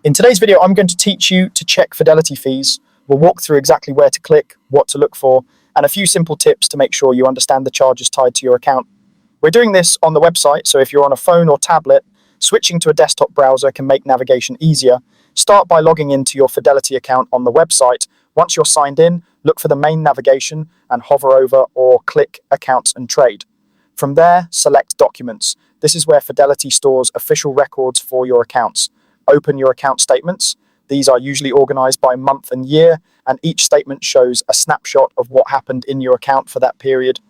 In today's video, I'm going to teach you to check Fidelity fees. We'll walk through exactly where to click, what to look for, and a few simple tips to make sure you understand the charges tied to your account. We're doing this on the website, so if you're on a phone or tablet, switching to a desktop browser can make navigation easier. Start by logging into your Fidelity account on the website. Once you're signed in, look for the main navigation and hover over or click Accounts and Trade. From there, select Documents. This is where Fidelity stores official records for your accounts. Open your account statements. These are usually organized by month and year, and each statement shows a snapshot of what happened in your account for that period.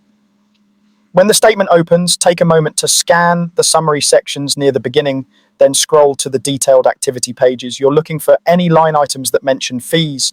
When the statement opens, take a moment to scan the summary sections near the beginning, then scroll to the detailed activity pages. You're looking for any line items that mention fees.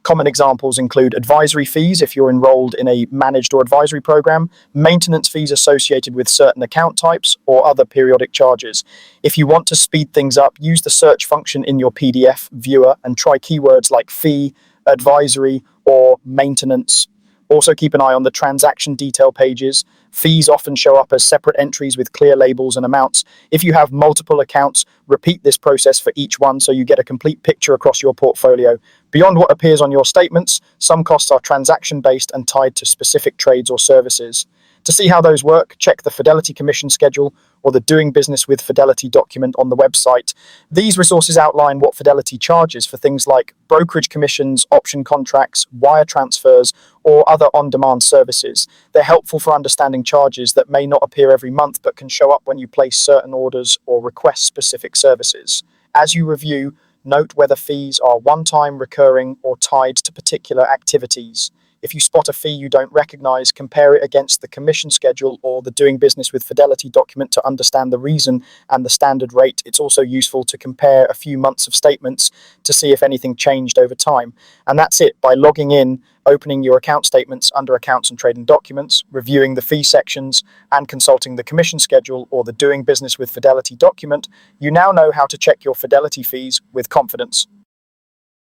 Common examples include advisory fees if you're enrolled in a managed or advisory program, maintenance fees associated with certain account types, or other periodic charges. If you want to speed things up, use the search function in your PDF viewer and try keywords like fee, advisory, or maintenance. Also keep an eye on the transaction detail pages. Fees often show up as separate entries with clear labels and amounts. If you have multiple accounts, repeat this process for each one so you get a complete picture across your portfolio. Beyond what appears on your statements, some costs are transaction-based and tied to specific trades or services. To see how those work, check the Fidelity Commission Schedule or the Doing Business with Fidelity document on the website. These resources outline what Fidelity charges for things like brokerage commissions, option contracts, wire transfers, or other on-demand services. They're helpful for understanding charges that may not appear every month but can show up when you place certain orders or request specific services. As you review, note whether fees are one-time, recurring, or tied to particular activities. If you spot a fee you don't recognize, compare it against the commission schedule or the Doing Business with Fidelity document to understand the reason and the standard rate. It's also useful to compare a few months of statements to see if anything changed over time. And that's it. By logging in, opening your account statements under Accounts and Trading Documents, reviewing the fee sections, and consulting the commission schedule or the Doing Business with Fidelity document, you now know how to check your Fidelity fees with confidence.